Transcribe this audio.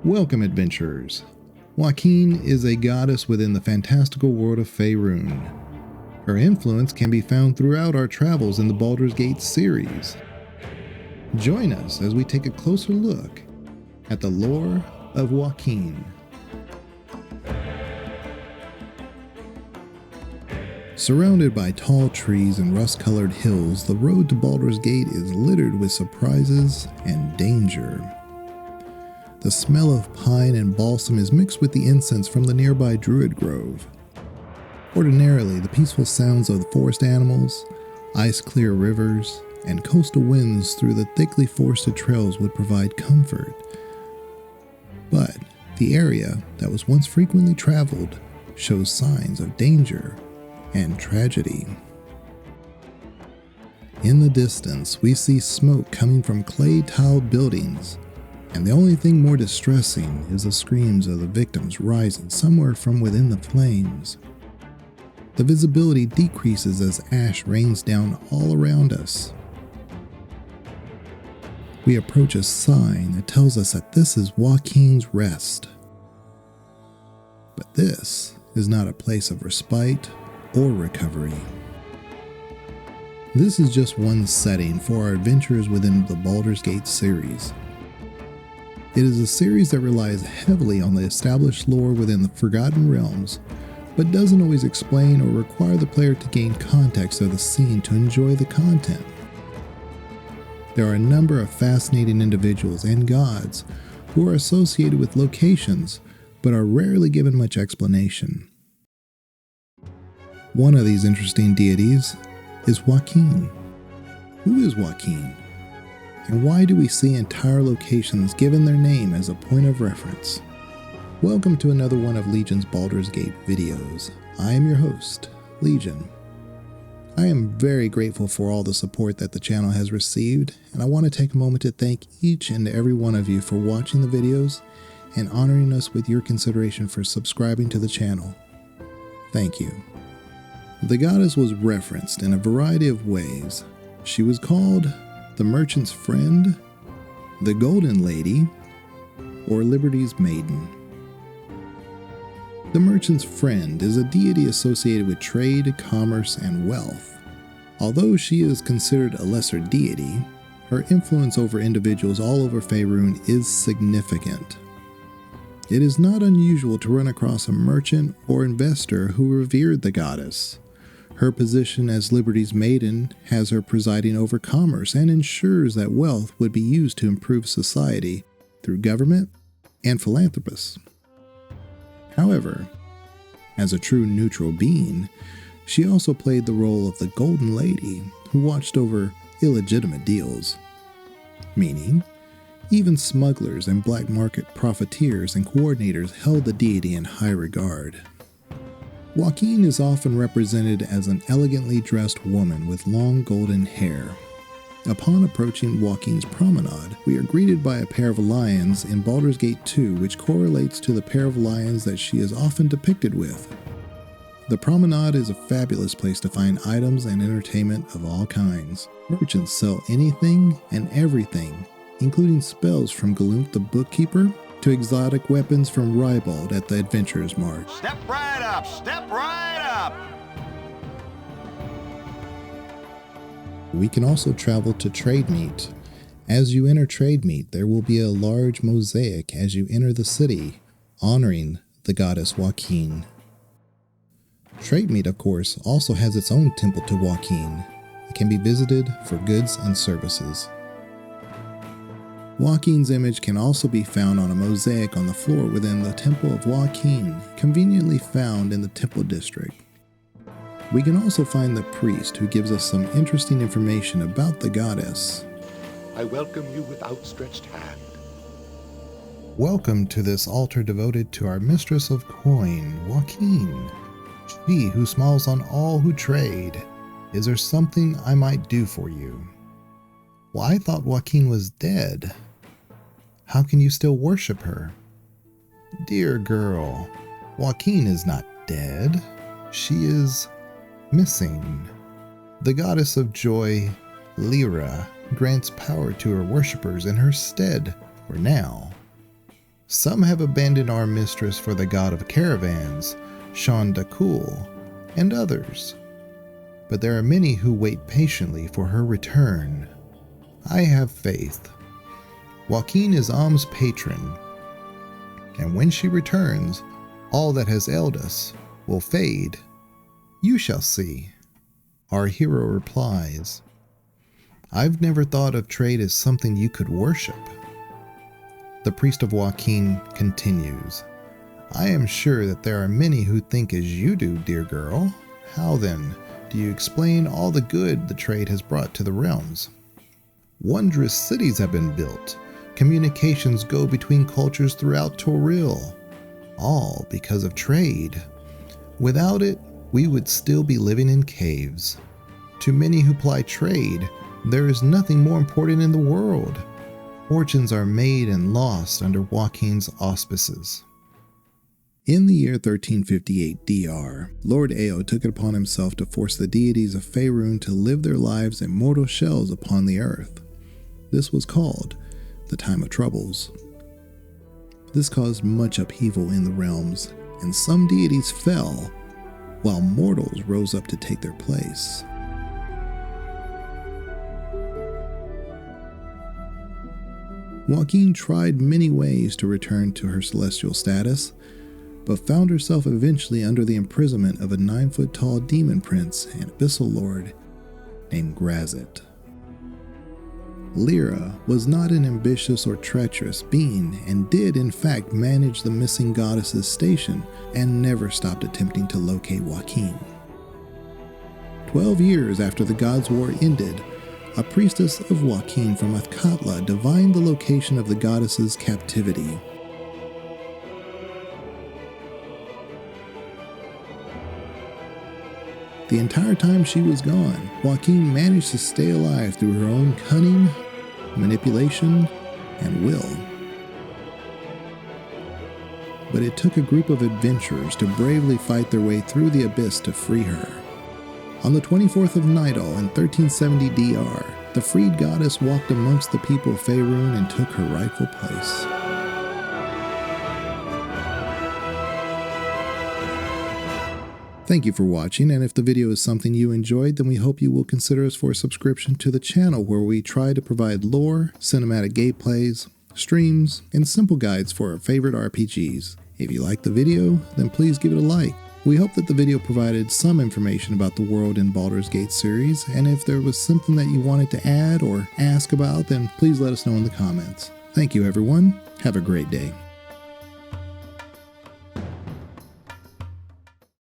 Welcome, adventurers. Waukeen is a goddess within the fantastical world of Faerun. Her influence can be found throughout our travels in the Baldur's Gate series. Join us as we take a closer look at the lore of Waukeen. Surrounded by tall trees and rust-colored hills, the road to Baldur's Gate is littered with surprises and danger. The smell of pine and balsam is mixed with the incense from the nearby druid grove. Ordinarily, the peaceful sounds of the forest animals, ice-clear rivers, and coastal winds through the thickly forested trails would provide comfort. But the area that was once frequently traveled shows signs of danger and tragedy. In the distance, we see smoke coming from clay-tiled buildings, and the only thing more distressing is the screams of the victims rising somewhere from within the flames. The visibility decreases as ash rains down all around us. We approach a sign that tells us that this is Waukeen's Rest. But this is not a place of respite or recovery. This is just one setting for our adventures within the Baldur's Gate series. It is a series that relies heavily on the established lore within the Forgotten Realms, but doesn't always explain or require the player to gain context of the scene to enjoy the content. There are a number of fascinating individuals and gods who are associated with locations, but are rarely given much explanation. One of these interesting deities is Waukeen. Who is Waukeen? And why do we see entire locations given their name as a point of reference? Welcome to another one of Legion's Baldur's Gate videos. I am your host, Legion. I am very grateful for all the support that the channel has received, and I want to take a moment to thank each and every one of you for watching the videos and honoring us with your consideration for subscribing to the channel. Thank you. The goddess was referenced in a variety of ways. She was called the Merchant's Friend, the Golden Lady, or Liberty's Maiden. The Merchant's Friend is a deity associated with trade, commerce, and wealth. Although she is considered a lesser deity, her influence over individuals all over Faerun is significant. It is not unusual to run across a merchant or investor who revered the goddess. Her position as Liberty's Maiden has her presiding over commerce and ensures that wealth would be used to improve society through government and philanthropists. However, as a true neutral being, she also played the role of the Golden Lady who watched over illegitimate deals, meaning even smugglers and black market profiteers and coordinators held the deity in high regard. Waukeen is often represented as an elegantly dressed woman with long golden hair. Upon approaching Waukeen's promenade, we are greeted by a pair of lions in Baldur's Gate 2, which correlates to the pair of lions that she is often depicted with. The promenade is a fabulous place to find items and entertainment of all kinds. Merchants sell anything and everything, including spells from Galoomph the Bookkeeper to exotic weapons from Ribald at the Adventurer's Mart. Step right up! Step right up! We can also travel to Trademeet. As you enter Trademeet, there will be a large mosaic as you enter the city, honoring the goddess Waukeen. Trademeet, of course, also has its own temple to Waukeen. It can be visited for goods and services. Waukeen's image can also be found on a mosaic on the floor within the Temple of Waukeen, conveniently found in the Temple District. We can also find the priest who gives us some interesting information about the goddess. I welcome you with outstretched hand. Welcome to this altar devoted to our mistress of coin, Waukeen. She who smiles on all who trade. Is there something I might do for you? Well, I thought Waukeen was dead. How can you still worship her? Dear girl, Waukeen is not dead. She is missing. The goddess of joy, Lyra, grants power to her worshippers in her stead for now. Some have abandoned our mistress for the god of caravans, Shondakul, and others. But there are many who wait patiently for her return. I have faith. Waukeen is Am's patron, and when she returns, all that has ailed us will fade. You shall see. Our hero replies, I've never thought of trade as something you could worship. The priest of Waukeen continues, I am sure that there are many who think as you do, dear girl. How then do you explain all the good the trade has brought to the realms? Wondrous cities have been built. Communications go between cultures throughout Toril, all because of trade. Without it, we would still be living in caves. To many who ply trade, there is nothing more important in the world. Fortunes are made and lost under Waukeen's auspices. In the year 1358 DR, Lord Ao took it upon himself to force the deities of Faerun to live their lives in mortal shells upon the earth. This was called the Time of Troubles. This caused much upheaval in the realms, and some deities fell, while mortals rose up to take their place. Waukeen tried many ways to return to her celestial status, but found herself eventually under the imprisonment of a 9-foot-tall demon prince and abyssal lord named Grazit. Lyra was not an ambitious or treacherous being and did in fact manage the missing goddess's station and never stopped attempting to locate Waukeen. 12 years after the Gods' War ended, a priestess of Waukeen from Athkatla divined the location of the goddess's captivity. The entire time she was gone, Waukeen managed to stay alive through her own cunning, manipulation, and will. But it took a group of adventurers to bravely fight their way through the abyss to free her. On the 24th of Nidal in 1370 DR, the freed goddess walked amongst the people of Faerun and took her rightful place. Thank you for watching, and if the video is something you enjoyed, then we hope you will consider us for a subscription to the channel where we try to provide lore, cinematic gameplays, streams, and simple guides for our favorite RPGs. If you liked the video, then please give it a like. We hope that the video provided some information about the world in Baldur's Gate series, and if there was something that you wanted to add or ask about, then please let us know in the comments. Thank you everyone, have a great day.